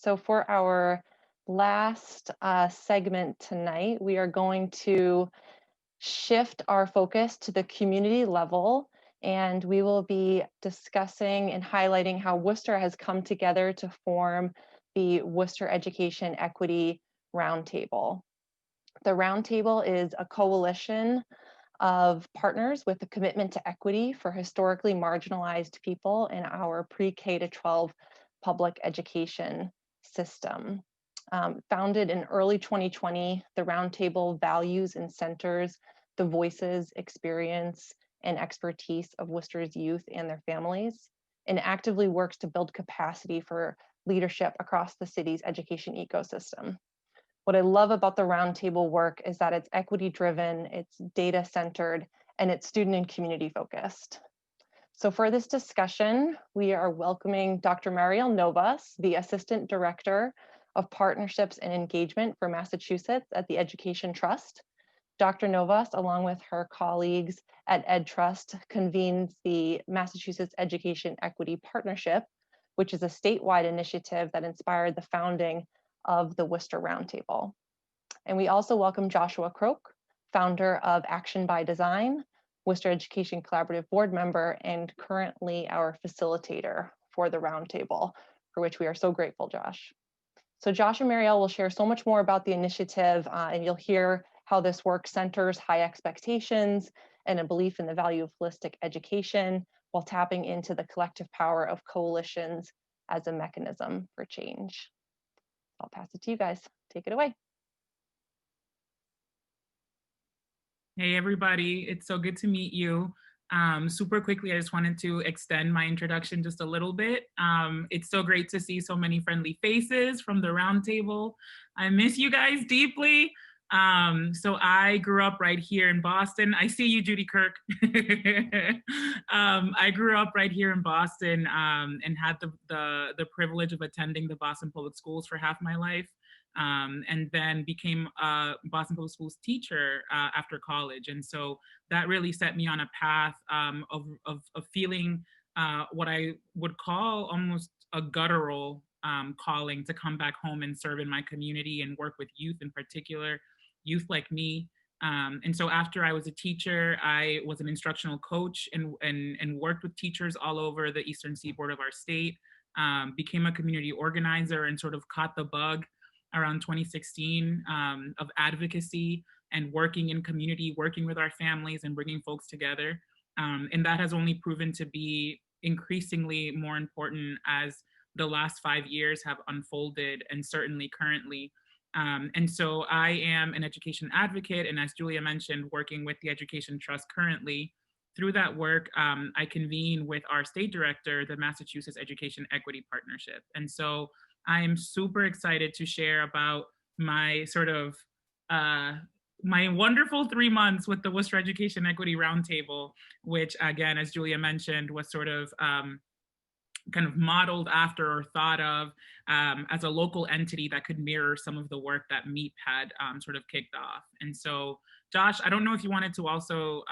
So for our last segment tonight, we are going to shift our focus to the community level, and we will be discussing and highlighting how Worcester has come together to form the Worcester Education Equity Roundtable. The Roundtable is a coalition of partners with a commitment to equity for historically marginalized people in our pre-K to 12 public education system. Founded in early 2020, the Roundtable values and centers the voices, experience, and expertise of Worcester's youth and their families, and actively works to build capacity for leadership across the city's education ecosystem. What I love about the Roundtable work is that it's equity-driven, it's data-centered, and it's student and community focused. So for this discussion, we are welcoming Dr. Mariel Novas, the Assistant Director of Partnerships and Engagement for Massachusetts at the Education Trust. Dr. Novas, along with her colleagues at EdTrust, convenes the Massachusetts Education Equity Partnership, which is a statewide initiative that inspired the founding of the Worcester Roundtable. And we also welcome Joshua Croke, founder of Action by Design, Worcester Education Collaborative Board Member, and currently our facilitator for the Roundtable, for which we are so grateful, Josh. So Josh and Mariel will share so much more about the initiative, and you'll hear how this work centers high expectations and a belief in the value of holistic education while tapping into the collective power of coalitions as a mechanism for change. I'll pass it to you guys. Take it away. Hey, everybody. It's so good to meet you. Super quickly, I just wanted to extend my introduction just a little bit. It's so great to see so many friendly faces from the Roundtable. I miss you guys deeply. So I grew up right here in Boston. I see you, Judy Kirk. I grew up right here in Boston and had the privilege of attending the Boston Public Schools for half my life. And then became a Boston Public Schools teacher after college. And so that really set me on a path of feeling what I would call almost a guttural calling to come back home and serve in my community and work with youth in particular, youth like me. And so after I was a teacher, I was an instructional coach and worked with teachers all over the eastern seaboard of our state, became a community organizer and sort of caught the bug around 2016 of advocacy and working in community, working with our families and bringing folks together. And that has only proven to be increasingly more important as the last 5 years have unfolded, and certainly currently. And so I am an education advocate, and as Julia mentioned, working with the Education Trust currently. Through that work, I convene with our state director, the Massachusetts Education Equity Partnership. And so I am super excited to share about my sort of, my wonderful 3 months with the Worcester Education Equity Roundtable, which again, as Julia mentioned, was sort of kind of modeled after or thought of as a local entity that could mirror some of the work that MEEP had sort of kicked off. And so, Josh, I don't know if you wanted to also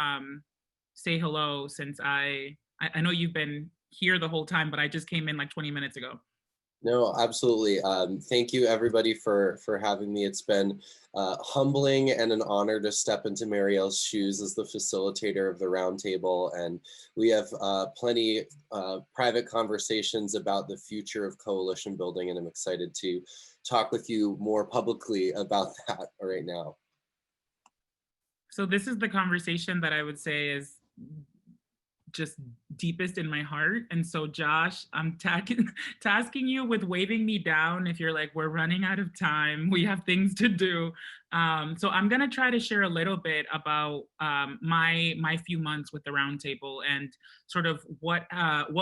say hello, since I know you've been here the whole time, but I just came in like 20 minutes ago. No, absolutely. Thank you, everybody, for having me. It's been humbling and an honor to step into Mariel's shoes as the facilitator of the Roundtable. And we have plenty private conversations about the future of coalition building, and I'm excited to talk with you more publicly about that right now. So this is the conversation that I would say is just deepest in my heart. And so Josh, I'm tasking you with waving me down if you're like, we're running out of time, we have things to do. So I'm gonna try to share a little bit about my few months with the Roundtable and sort of what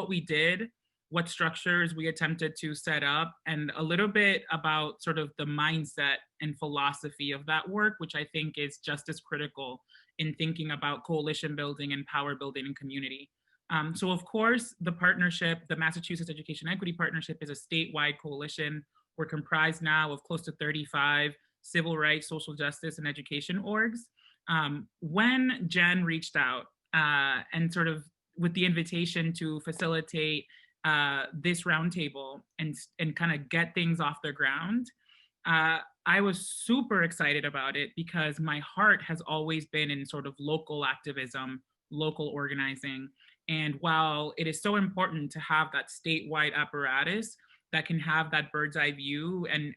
we did, what structures we attempted to set up, and a little bit about sort of the mindset and philosophy of that work, which I think is just as critical in thinking about coalition building and power building in community. So of course, the partnership, the Massachusetts Education Equity Partnership, is a statewide coalition. We're comprised now of close to 35 civil rights, social justice, and education orgs. When Jen reached out and sort of with the invitation to facilitate this roundtable and kind of get things off the ground, I was super excited about it because my heart has always been in sort of local activism, local organizing. And while it is so important to have that statewide apparatus that can have that bird's eye view and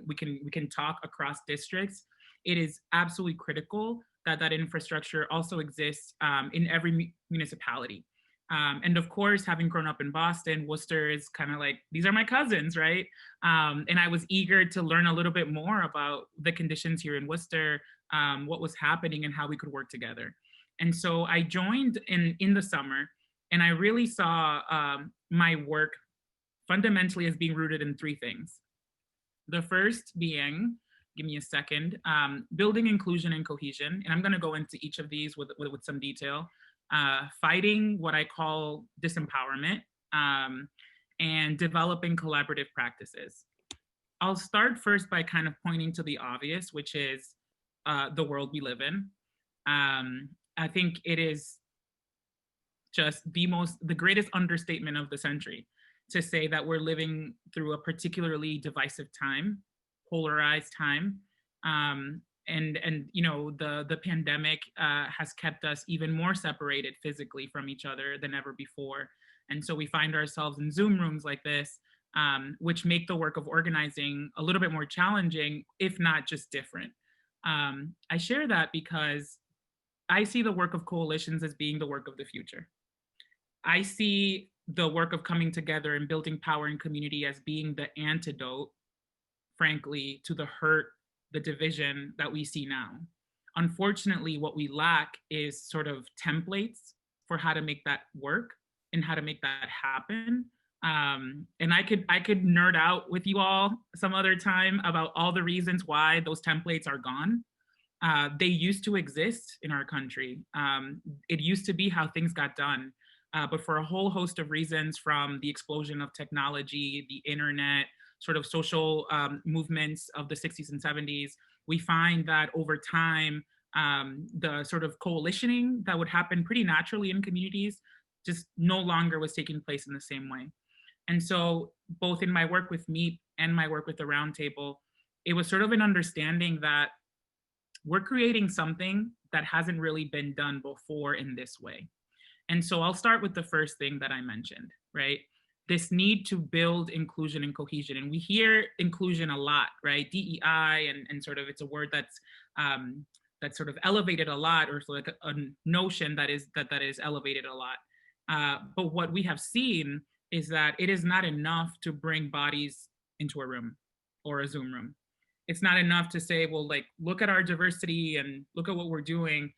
we can talk across districts, it is absolutely critical that that infrastructure also exists in every municipality. And of course, having grown up in Boston, Worcester is kind of like, these are my cousins, right? And I was eager to learn a little bit more about the conditions here in Worcester, what was happening and how we could work together. And so I joined in the summer, and I really saw my work fundamentally as being rooted in three things. The first being, give me a second, building inclusion and cohesion. And I'm gonna go into each of these with some detail. Fighting what I call disempowerment, and developing collaborative practices. I'll start first by kind of pointing to the obvious, which is the world we live in. I think it is just the greatest understatement of the century to say that we're living through a particularly divisive time, polarized time. And you know, the pandemic has kept us even more separated physically from each other than ever before. And so we find ourselves in Zoom rooms like this, which make the work of organizing a little bit more challenging, if not just different. I share that because I see the work of coalitions as being the work of the future. I see the work of coming together and building power and community as being the antidote, frankly, to the hurt, the division that we see now. Unfortunately, what we lack is sort of templates for how to make that work and how to make that happen. And I could nerd out with you all some other time about all the reasons why those templates are gone. They used to exist in our country. It used to be how things got done. But for a whole host of reasons, from the explosion of technology, the internet, sort of social movements of the 60s and 70s, we find that over time, the sort of coalitioning that would happen pretty naturally in communities just no longer was taking place in the same way. And so both in my work with MEEP and my work with the Roundtable, it was sort of an understanding that we're creating something that hasn't really been done before in this way. And so I'll start with the first thing that I mentioned, right? This need to build inclusion and cohesion. And we hear inclusion a lot, right? DEI, and sort of, it's a word that's sort of elevated a lot, or sort of like a notion that is elevated a lot. But what we have seen is that it is not enough to bring bodies into a room or a Zoom room. It's not enough to say, well, like, look at our diversity and look at what we're doing.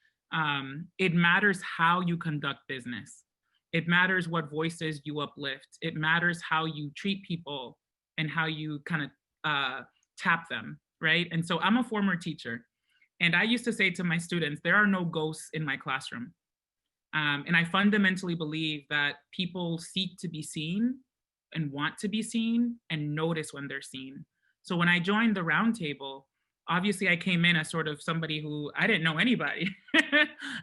It matters how you conduct business. It matters what voices you uplift. It matters how you treat people and how you kind of tap them, right? And so I'm a former teacher, and I used to say to my students, there are no ghosts in my classroom. And I fundamentally believe that people seek to be seen and want to be seen and notice when they're seen. So when I joined the Roundtable, obviously I came in as sort of somebody who, I didn't know anybody.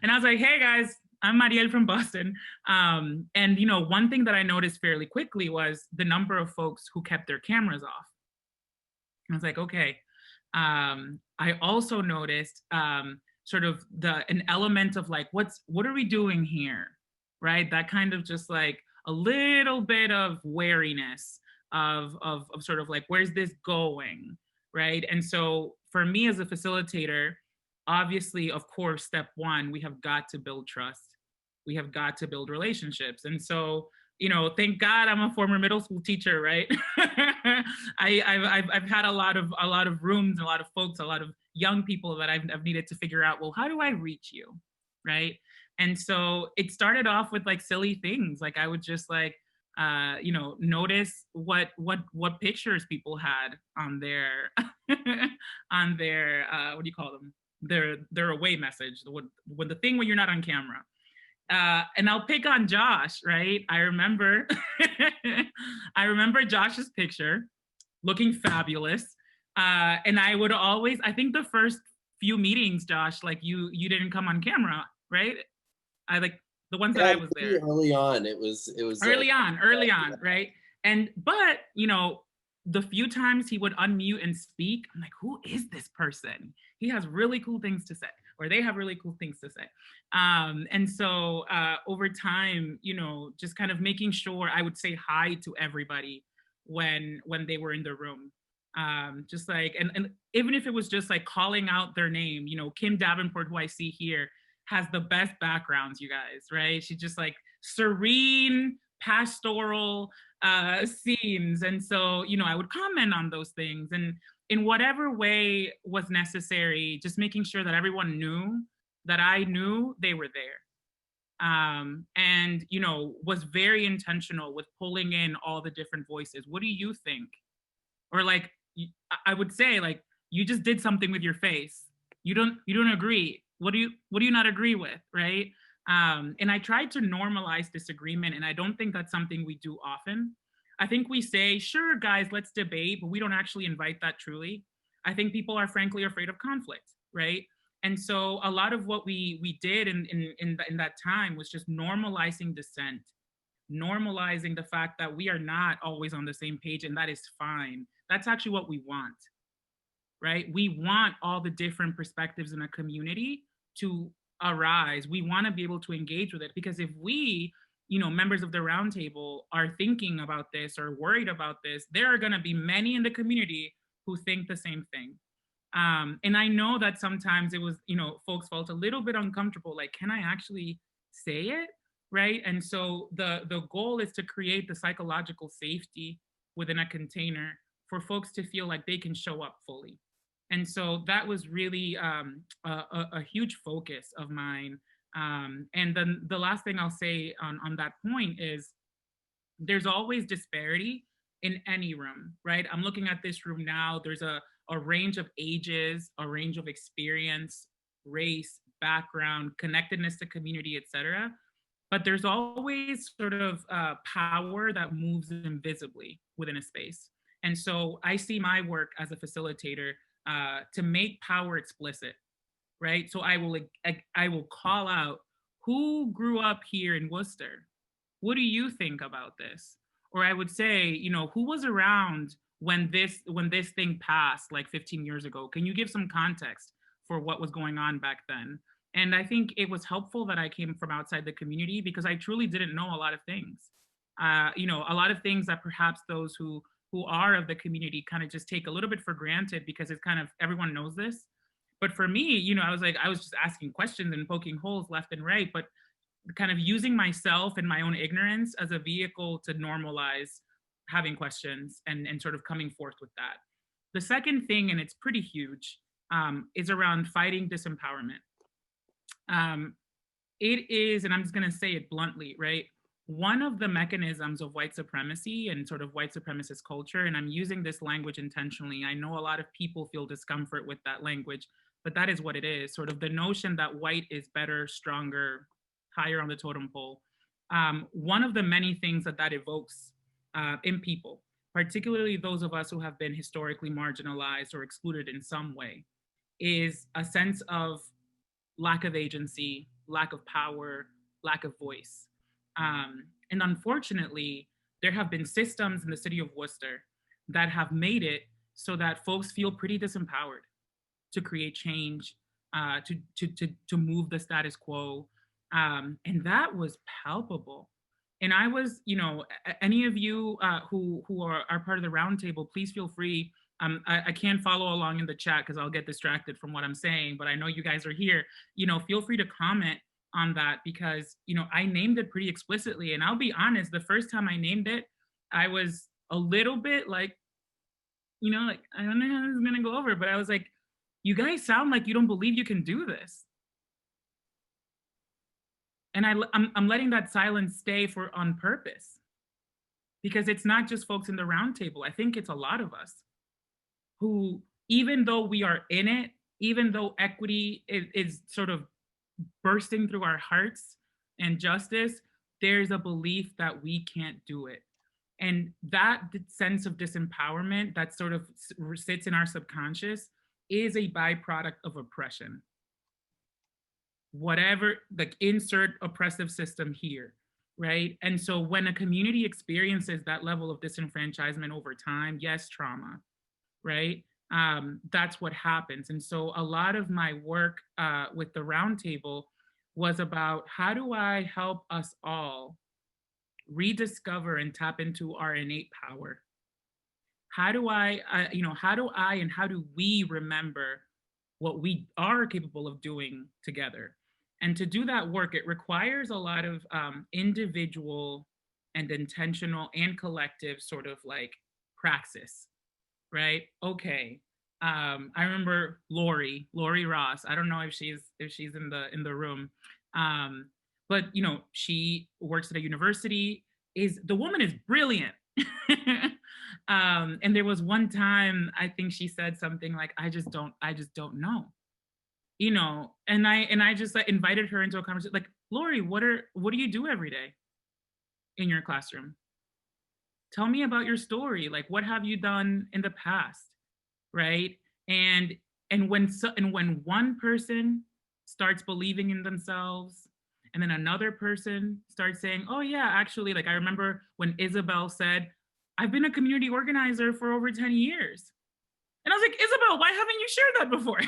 And I was like, hey guys, I'm Mariel from Boston. And you know, one thing that I noticed fairly quickly was the number of folks who kept their cameras off. I was like, okay. I also noticed sort of an element of like, what are we doing here, right? That kind of just like a little bit of wariness of sort of like, where's this going, right? And so for me as a facilitator, obviously, of course, step one, we have got to build trust. We have got to build relationships. And so, you know, thank God I'm a former middle school teacher, right? I've had a lot of rooms, a lot of folks, a lot of young people that I've needed to figure out, well, how do I reach you, right? And so it started off with like silly things. Like I would just like, you know, notice what pictures people had on their, what do you call them? Their away message, when the thing when you're not on camera. And I'll pick on Josh, right? I remember Josh's picture looking fabulous. And I would always, I think the first few meetings, Josh, like you didn't come on camera, right? the ones that Yeah, I was there. early on, it was Early on, right? But the few times he would unmute and speak, I'm like, who is this person? He has really cool things to say, or they have really cool things to say. And so over time, just kind of making sure I would say hi to everybody when they were in the room. Just like, and even if it was just like calling out their name, Kim Davenport, who I see here, has the best backgrounds, you guys, right? She's just like serene, pastoral scenes. And so, I would comment on those things, and in whatever way was necessary, just making sure that everyone knew that I knew they were there. And, was very intentional with pulling in all the different voices. What do you think? Or like, I would say, like, you just did something with your face. You don't agree. What do you not agree with, right? And I tried to normalize disagreement, and I don't think that's something we do often. I think we say, sure, guys, let's debate, but we don't actually invite that truly. I think people are frankly afraid of conflict, right? And so a lot of what we did in that time was just normalizing dissent, normalizing the fact that we are not always on the same page, and that is fine. That's actually what we want, right? We want all the different perspectives in a community to arise. We want to be able to engage with it, because if we, members of the roundtable are thinking about this or worried about this, there are going to be many in the community who think the same thing. And I know that sometimes it was, folks felt a little bit uncomfortable, like, can I actually say it? Right. And so the goal is to create the psychological safety within a container for folks to feel like they can show up fully. And so that was really a huge focus of mine. And then the last thing I'll say on that point is, there's always disparity in any room, right? I'm looking at this room now. There's a range of ages, a range of experience, race, background, connectedness to community, etc. But there's always sort of power that moves invisibly within a space. And so I see my work as a facilitator to make power explicit, right? So I will call out, who grew up here in Worcester? What do you think about this? Or I would say, who was around when this thing passed like 15 years ago? Can you give some context for what was going on back then? And I think it was helpful that I came from outside the community, because I truly didn't know a lot of things. A lot of things that perhaps those who are of the community kind of just take a little bit for granted, because it's kind of, everyone knows this. But for me, I was just asking questions and poking holes left and right, but kind of using myself and my own ignorance as a vehicle to normalize having questions and sort of coming forth with that. The second thing, and it's pretty huge, is around fighting disempowerment. It is, and I'm just going to say it bluntly, right? One of the mechanisms of white supremacy and sort of white supremacist culture, and I'm using this language intentionally. I know a lot of people feel discomfort with that language, but that is what it is. Sort of the notion that white is better, stronger, higher on the totem pole. One of the many things that evokes in people, particularly those of us who have been historically marginalized or excluded in some way, is a sense of lack of agency, lack of power, lack of voice. And unfortunately, there have been systems in the city of Worcester that have made it so that folks feel pretty disempowered to create change, to move the status quo. And that was palpable. And I was, any of you who are part of the roundtable, please feel free. I can't follow along in the chat because I'll get distracted from what I'm saying, but I know you guys are here. Feel free to comment on that, because, I named it pretty explicitly. And I'll be honest, the first time I named it, I was a little bit like, like, I don't know how this is going to go over, but I was like, you guys sound like you don't believe you can do this. And I'm letting that silence stay on purpose, because it's not just folks in the roundtable. I think it's a lot of us who, even though we are in it, even though equity is sort of bursting through our hearts and justice, there's a belief that we can't do it. And that sense of disempowerment that sort of sits in our subconscious is a byproduct of oppression. whatever, like insert oppressive system here, right? And so when a community experiences that level of disenfranchisement over time, yes, trauma, right? That's what happens. And so a lot of my work with the Roundtable was about how do I help us all rediscover and tap into our innate power? How do how do I and how do we remember what we are capable of doing together? And to do that work, it requires a lot of individual and intentional and collective sort of like praxis, right? Okay. I remember Lori Ross. I don't know if she's in the room. But she works at a university. The woman is brilliant. And there was one time I think she said something like, I just don't know. And I just like invited her into a conversation, like, Lori, what do you do every day in your classroom? Tell me about your story. Like, what have you done in the past? Right? And when one person starts believing in themselves, and then another person starts saying, oh yeah, actually, like I remember when Isabel said, I've been a community organizer for over 10 years. And I was like, Isabel, why haven't you shared that before?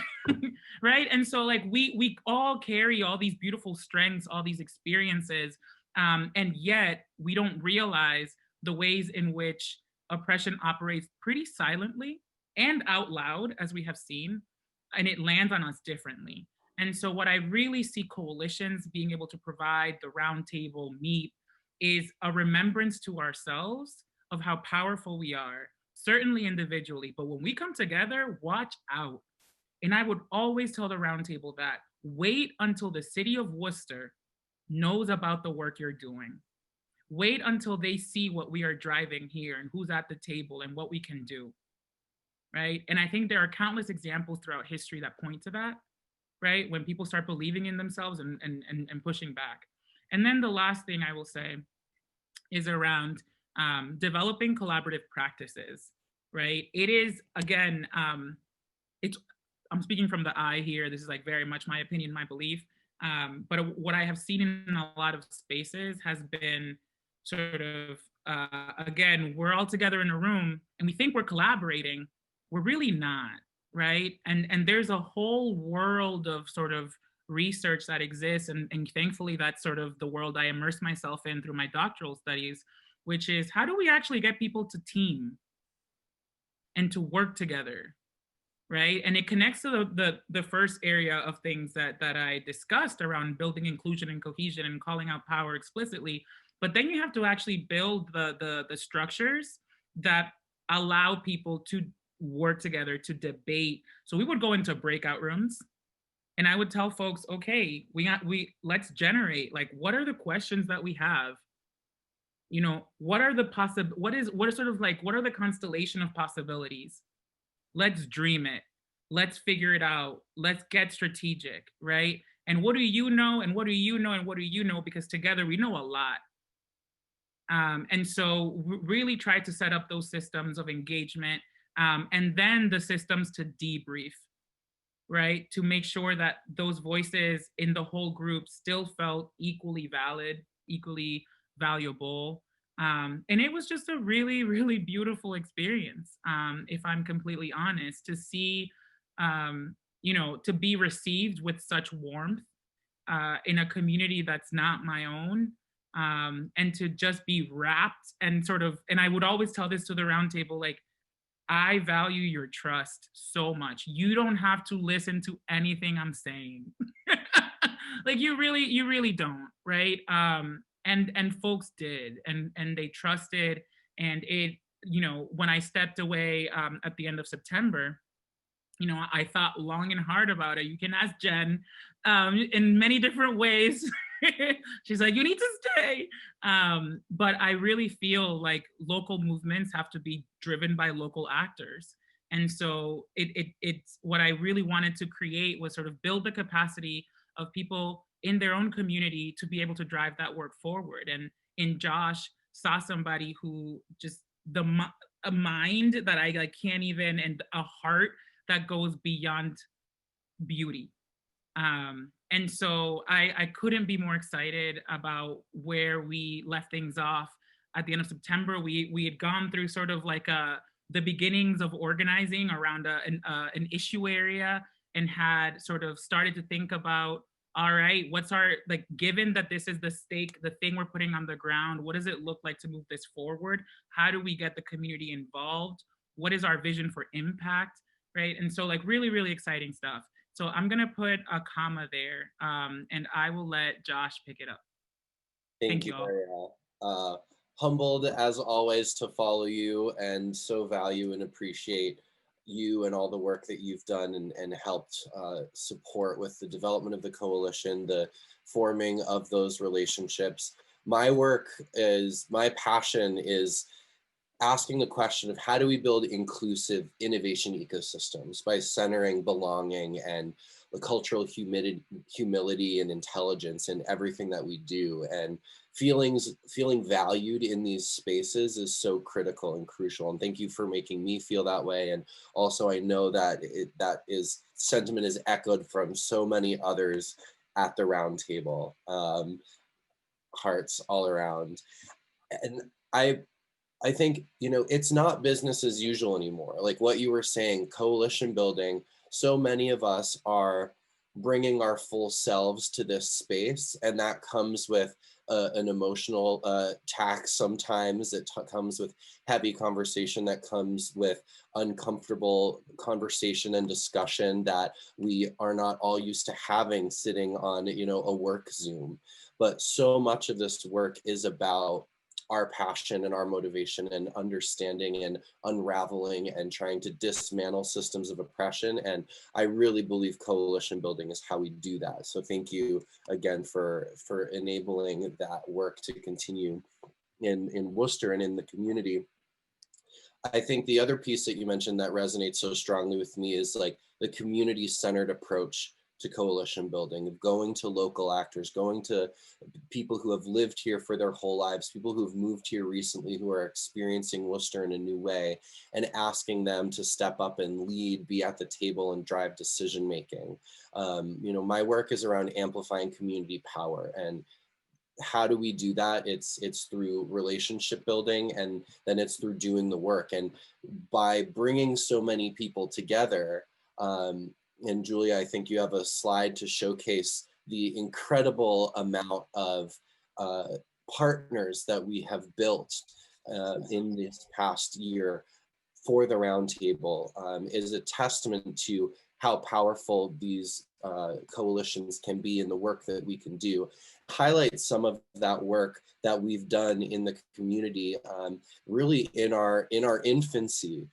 Right? And so like we all carry all these beautiful strengths, all these experiences, and yet we don't realize the ways in which oppression operates pretty silently and out loud, as we have seen, and it lands on us differently. And so what I really see coalitions being able to provide, the Roundtable, MEET, is a remembrance to ourselves of how powerful we are, certainly individually, but when we come together, watch out. And I would always tell the Roundtable that wait until the city of Worcester knows about the work you're doing. Wait until they see what we are driving here and who's at the table and what we can do, right? And I think there are countless examples throughout history that point to that, right? When people start believing in themselves and pushing back. And then the last thing I will say is around developing collaborative practices, right? It is, again, I'm speaking from the I here. This is like very much my opinion, my belief. But what I have seen in a lot of spaces has been sort of, again, we're all together in a room and we think we're collaborating. We're really not, right? And there's a whole world of sort of research that exists. And thankfully, that's sort of the world I immersed myself in through my doctoral studies, which is how do we actually get people to team and to work together, right? And it connects to the first area of things that I discussed around building inclusion and cohesion and calling out power explicitly. But then you have to actually build the structures that allow people to work together, to debate. So we would go into breakout rooms and I would tell folks, okay, let's generate, like, what are the questions that we have? What are the what are the constellation of possibilities? Let's dream it. Let's figure it out. Let's get strategic, right? And what do you know? And what do you know? And what do you know? Because together we know a lot. And so really try to set up those systems of engagement, and then the systems to debrief, right? To make sure that those voices in the whole group still felt equally valid, equally valuable. And it was just a really, really beautiful experience, if I'm completely honest, to see, to be received with such warmth in a community that's not my own, and to just be wrapped and sort of, and I would always tell this to the Roundtable, like, I value your trust so much. You don't have to listen to anything I'm saying. Like you really don't, right? And folks did, and they trusted, and it, when I stepped away at the end of September, I thought long and hard about it. You can ask Jen in many different ways. She's like, you need to stay. But I really feel like local movements have to be driven by local actors. And so it's what I really wanted to create was sort of build the capacity of people in their own community to be able to drive that work forward. And in Josh, saw somebody who just a mind that I like can't even, and a heart that goes beyond beauty. And so I couldn't be more excited about where we left things off at the end of September. We had gone through sort of like the beginnings of organizing around an issue area, and had sort of started to think about, all right, what's our, like, given that this is the stake, the thing we're putting on the ground, what does it look like to move this forward? How do we get the community involved? What is our vision for impact, right? And so, like, really, really exciting stuff. So I'm gonna put a comma there, and I will let Josh pick it up. Thank you, all. Mariel. Humbled as always to follow you, and so value and appreciate you and all the work that you've done and helped support with the development of the coalition, the forming of those relationships. My passion is asking the question of how do we build inclusive innovation ecosystems by centering belonging and the cultural humility and intelligence in everything that we do. And feeling valued in these spaces is so critical and crucial. And thank you for making me feel that way. And also, I know that sentiment is echoed from so many others at the roundtable, hearts all around. And I think, it's not business as usual anymore. Like what you were saying, coalition building, so many of us are bringing our full selves to this space, and that comes with an emotional tax sometimes. It comes with heavy conversation, that comes with uncomfortable conversation and discussion that we are not all used to having sitting on, a work Zoom. But so much of this work is about our passion and our motivation and understanding and unraveling and trying to dismantle systems of oppression. And I really believe coalition building is how we do that. So thank you again for enabling that work to continue in Worcester and in the community. I think the other piece that you mentioned that resonates so strongly with me is like the community-centered approach to coalition building, of going to local actors, going to people who have lived here for their whole lives, people who have moved here recently, who are experiencing Worcester in a new way, and asking them to step up and lead, be at the table, and drive decision making. My work is around amplifying community power, and how do we do that? It's through relationship building, and then it's through doing the work. And by bringing so many people together, and Julia, I think you have a slide to showcase the incredible amount of partners that we have built in this past year for the Roundtable, is a testament to how powerful these coalitions can be in the work that we can do. Highlight some of that work that we've done in the community, really in our infancy.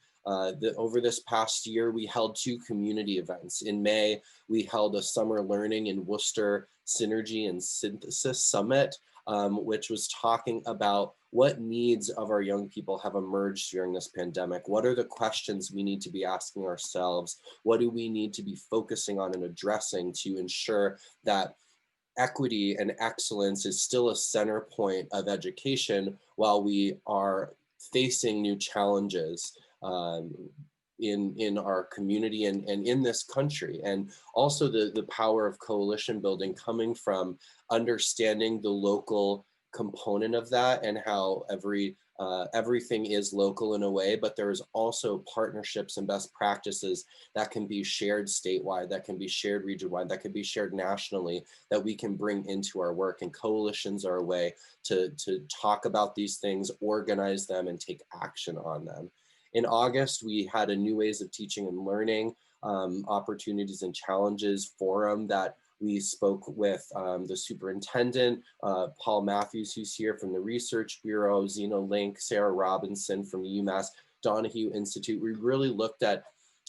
Over this past year, we held 2 community events. In May, we held a summer learning in Worcester Synergy and Synthesis Summit, which was talking about what needs of our young people have emerged during this pandemic. What are the questions we need to be asking ourselves? What do we need to be focusing on and addressing to ensure that equity and excellence is still a center point of education while we are facing new challenges in our community and in this country? And also the power of coalition building coming from understanding the local component of that, and how everything is local in a way, but there's also partnerships and best practices that can be shared statewide, that can be shared region-wide, that can be shared nationally, that we can bring into our work. And coalitions are a way to talk about these things, organize them, and take action on them. In August, we had a New Ways of Teaching and Learning, Opportunities and Challenges forum that we spoke with the superintendent, Paul Matthews, who's here from the Research Bureau, Zena Link, Sarah Robinson from the UMass Donahue Institute. We really looked at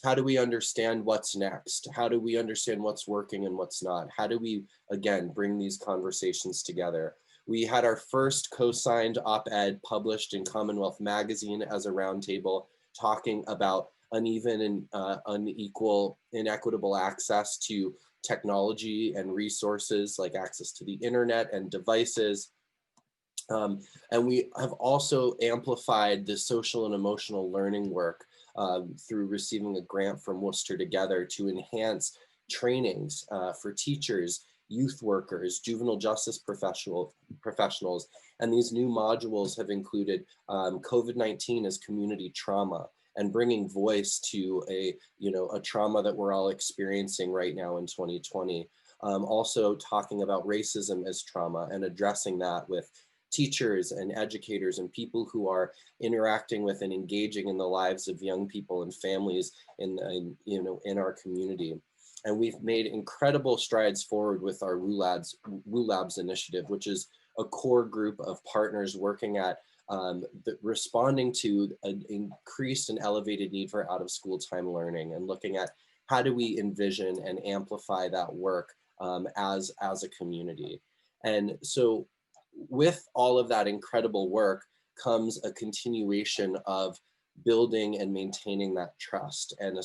how do we understand what's next? How do we understand what's working and what's not? How do we, again, bring these conversations together? We had our first co-signed op-ed published in Commonwealth Magazine as a roundtable, talking about uneven and inequitable access to technology and resources, like access to the internet and devices. And we have also amplified the social and emotional learning work through receiving a grant from Worcester Together to enhance trainings for teachers youth workers, juvenile justice professionals, and these new modules have included COVID-19 as community trauma, and bringing voice to a trauma that we're all experiencing right now in 2020. Also talking about racism as trauma and addressing that with teachers and educators and people who are interacting with and engaging in the lives of young people and families in our community. And we've made incredible strides forward with our WULABS initiative, which is a core group of partners working at responding to an increased and elevated need for out of school time learning, and looking at how do we envision and amplify that work as a community. And so with all of that incredible work comes a continuation of building and maintaining that trust, and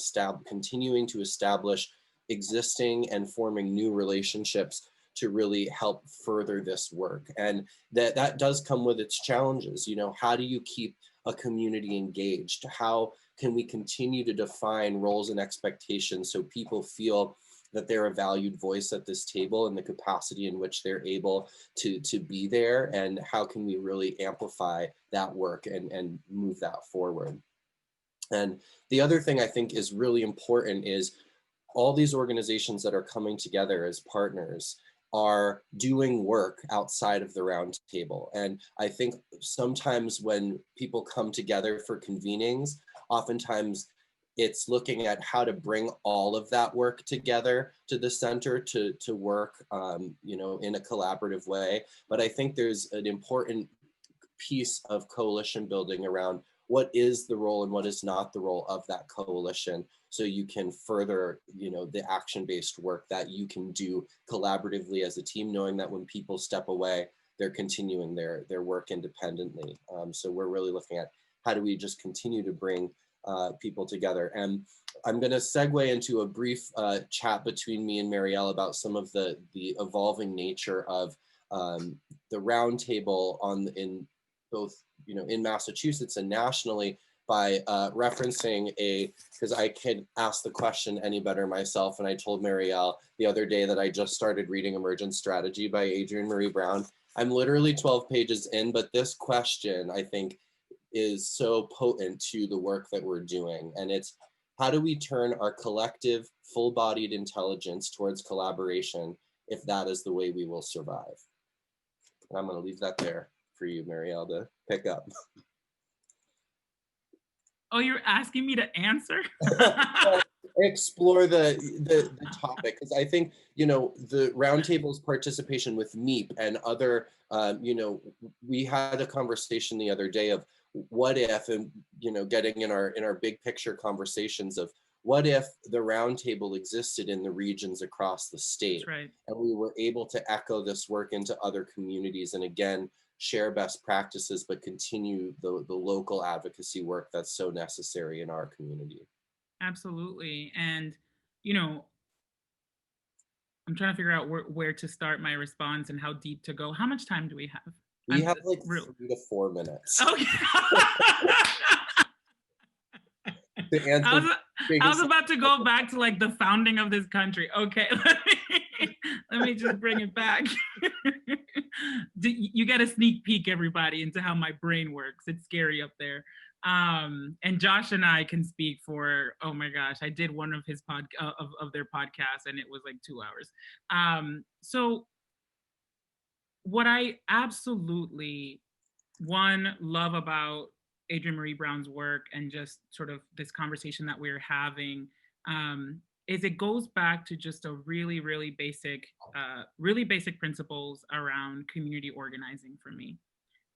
continuing to establish existing and forming new relationships to really help further this work. And that does come with its challenges. How do you keep a community engaged? How can we continue to define roles and expectations so people feel that they're a valued voice at this table and the capacity in which they're able to be there? And how can we really amplify that work and move that forward? And the other thing I think is really important is all these organizations that are coming together as partners are doing work outside of the roundtable. And I think sometimes when people come together for convenings, oftentimes it's looking at how to bring all of that work together to the center to work, in a collaborative way. But I think there's an important piece of coalition building around what is the role and what is not the role of that coalition, so you can further, the action-based work that you can do collaboratively as a team, knowing that when people step away, they're continuing their work independently. So we're really looking at how do we just continue to bring people together. And I'm going to segue into a brief chat between me and Mariel about some of the evolving nature of the roundtable in both, in Massachusetts and nationally, by referencing because I can't ask the question any better myself. And I told Mariel the other day that I just started reading Emergent Strategy by Adrienne Maree Brown. I'm literally 12 pages in, but this question, I think, is so potent to the work that we're doing. And it's, how do we turn our collective full-bodied intelligence towards collaboration if that is the way we will survive? And I'm going to leave that there for you, Mariel, to pick up. Oh, you're asking me to answer? Explore the topic, because I think, the roundtable's participation with MEEP and other, we had a conversation the other day of what if, and, getting in our big picture conversations of what if the roundtable existed in the regions across the state. That's right. And we were able to echo this work into other communities, and again, share best practices, but continue the local advocacy work that's so necessary in our community. Absolutely. And, I'm trying to figure out where to start my response and how deep to go. How much time do we have? We have like 3 to 4 minutes. Okay. I was about to go back to like the founding of this country. Okay, let me just bring it back. You get a sneak peek, everybody, into how my brain works. It's scary up there. And Josh and I can speak for, oh my gosh, I did one of his of their podcasts, and it was like 2 hours. So what I absolutely love about Adrienne Maree Brown's work and just sort of this conversation that we're having is it goes back to just a really basic principles around community organizing for me.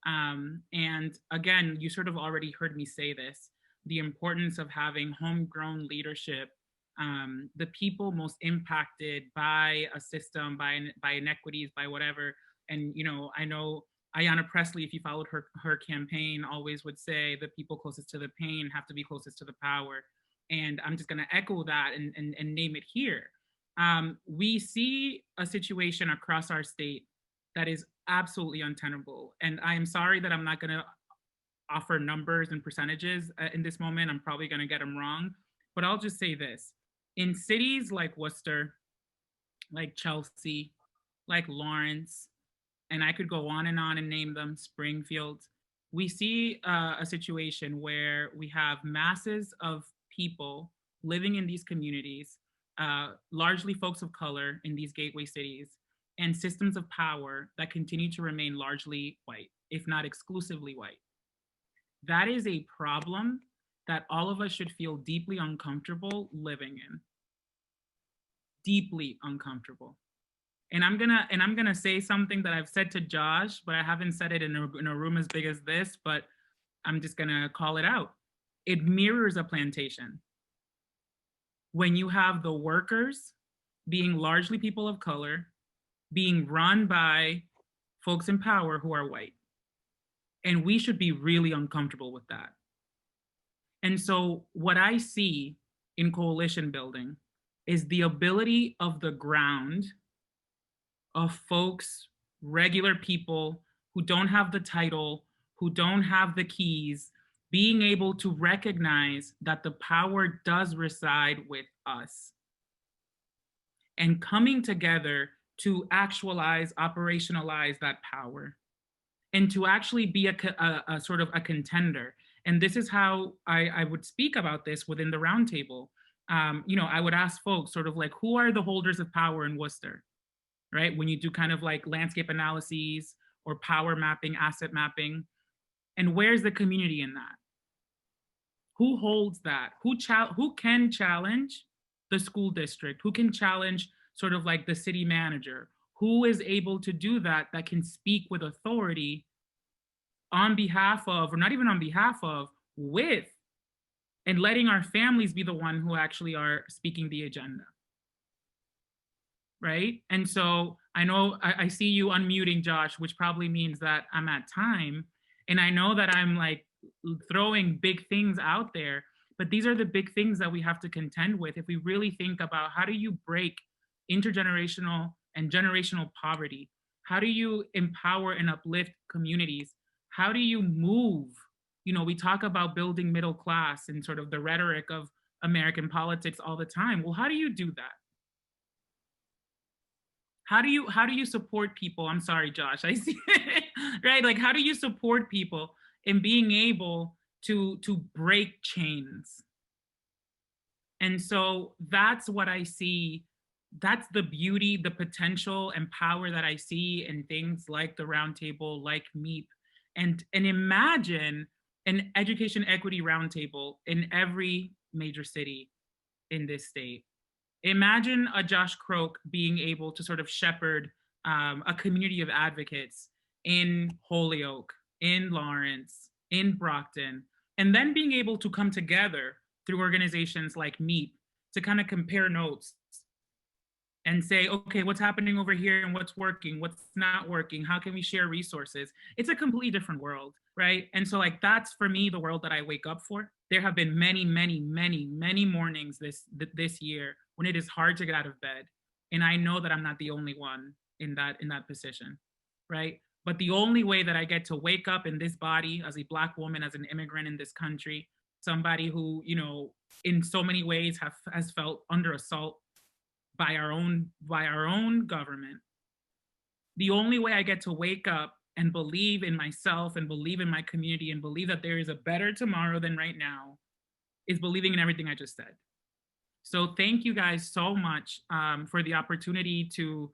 And again, you sort of already heard me say this, the importance of having homegrown leadership, the people most impacted by a system, by inequities, by whatever. And, I know Ayanna Pressley, if you followed her campaign, always would say the people closest to the pain have to be closest to the power. And I'm just going to echo that and name it here. We see a situation across our state that is absolutely untenable. And I am sorry that I'm not going to offer numbers and percentages in this moment. I'm probably going to get them wrong. But I'll just say this. In cities like Worcester, like Chelsea, like Lawrence, and I could go on and name them, Springfield, we see a situation where we have masses of people living in these communities, largely folks of color in these gateway cities, and systems of power that continue to remain largely white, if not exclusively white. That is a problem that all of us should feel deeply uncomfortable living in. Deeply uncomfortable. And I'm gonna say something that I've said to Josh, but I haven't said it in a room as big as this, but I'm just gonna call it out. It mirrors a plantation. When you have the workers being largely people of color, being run by folks in power who are white. And we should be really uncomfortable with that. And so what I see in coalition building is the ability of the ground of folks, regular people who don't have the title, who don't have the keys, being able to recognize that the power does reside with us and coming together to actualize, operationalize that power and to actually be a sort of a contender. And this is how I would speak about this within the roundtable. I would ask folks sort of like, who are the holders of power in Worcester, right? When you do kind of like landscape analyses or power mapping, asset mapping, and where's the community in that? Who holds that? Who can challenge the school district? Who can challenge sort of like the city manager? Who is able to do that, that can speak with authority on behalf of, or not even on behalf of, with, and letting our families be the one who actually are speaking the agenda, right? And so I know I see you unmuting, Josh, which probably means that I'm at time. And I know that I'm like throwing big things out there, but these are the big things that we have to contend with if we really think about how do you break intergenerational and generational poverty? How do you empower and uplift communities? How do you move? We talk about building middle class and sort of the rhetoric of American politics all the time. Well, how do you do that? How do you support people? I'm sorry, Josh, I see it, right? Like, how do you support people in being able to break chains? And so that's what I see. That's the beauty, the potential and power that I see in things like the Roundtable, like MEEP, and imagine an education equity roundtable in every major city in this state. Imagine a Josh Croke being able to sort of shepherd a community of advocates in Holyoke, in Lawrence, in Brockton, and then being able to come together through organizations like MEEP to kind of compare notes and say, okay, what's happening over here and what's working, what's not working, how can we share resources? It's a completely different world, right? And so like, that's for me, the world that I wake up for. There have been many, many, many, many mornings this year when it is hard to get out of bed. And I know that I'm not the only one in that position, right? But the only way that I get to wake up in this body as a Black woman, as an immigrant in this country, somebody who, in so many ways has felt under assault by our own government. The only way I get to wake up and believe in myself and believe in my community and believe that there is a better tomorrow than right now is believing in everything I just said. So thank you guys so much for the opportunity to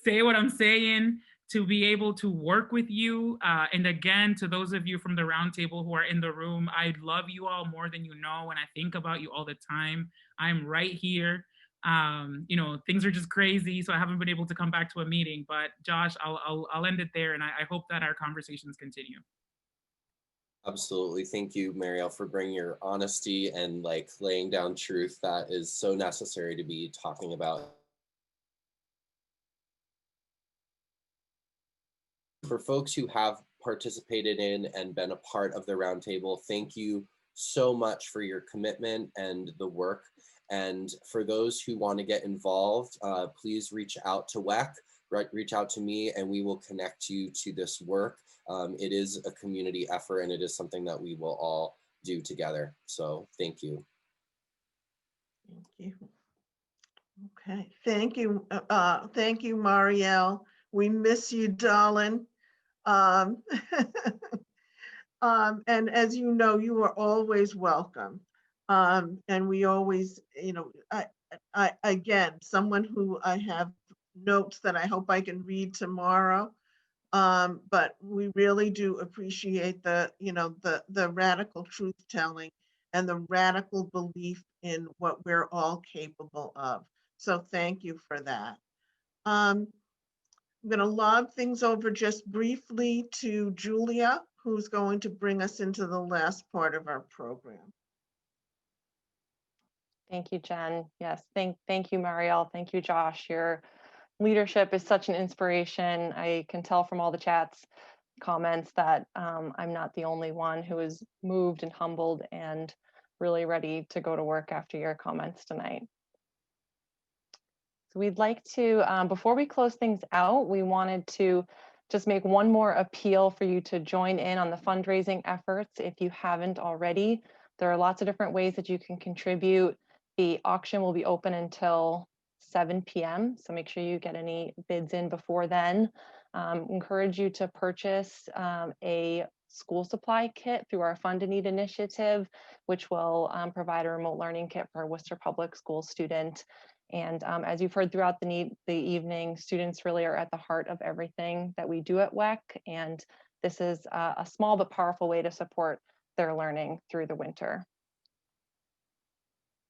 say what I'm saying, to be able to work with you. And again, to those of you from the Roundtable who are in the room, I love you all more than you know, and I think about you all the time. I'm right here. Things are just crazy, so I haven't been able to come back to a meeting, but Josh, I'll end it there, and I hope that our conversations continue. Absolutely. Thank you, Mariel, for bringing your honesty and like laying down truth that is so necessary to be talking about. For folks who have participated in and been a part of the Roundtable, thank you so much for your commitment and the work. And for those who want to get involved, please reach out to WEC, reach out to me, and we will connect you to this work. It is a community effort, and it is something that we will all do together. So thank you. Thank you. Okay, thank you, Mariel. We miss you, darling. Um, and as you know, you are always welcome. And we always, again, someone who I have notes that I hope I can read tomorrow. But we really do appreciate the radical truth telling and the radical belief in what we're all capable of. So thank you for that. I'm going to log things over just briefly to Julia, who's going to bring us into the last part of our program. Thank you, Jen. Yes, thank you, Mariel. Thank you, Josh. Your leadership is such an inspiration. I can tell from all the chats, comments that I'm not the only one who is moved and humbled and really ready to go to work after your comments tonight. So we'd like to, before we close things out, we wanted to just make one more appeal for you to join in on the fundraising efforts if you haven't already. There are lots of different ways that you can contribute. The auction will be open until 7 p.m. So make sure you get any bids in before then. Encourage you to purchase a school supply kit through our Fund a Need initiative, which will provide a remote learning kit for a Worcester Public Schools student. And as you've heard throughout the evening, students really are at the heart of everything that we do at WEC. And this is a small but powerful way to support their learning through the winter.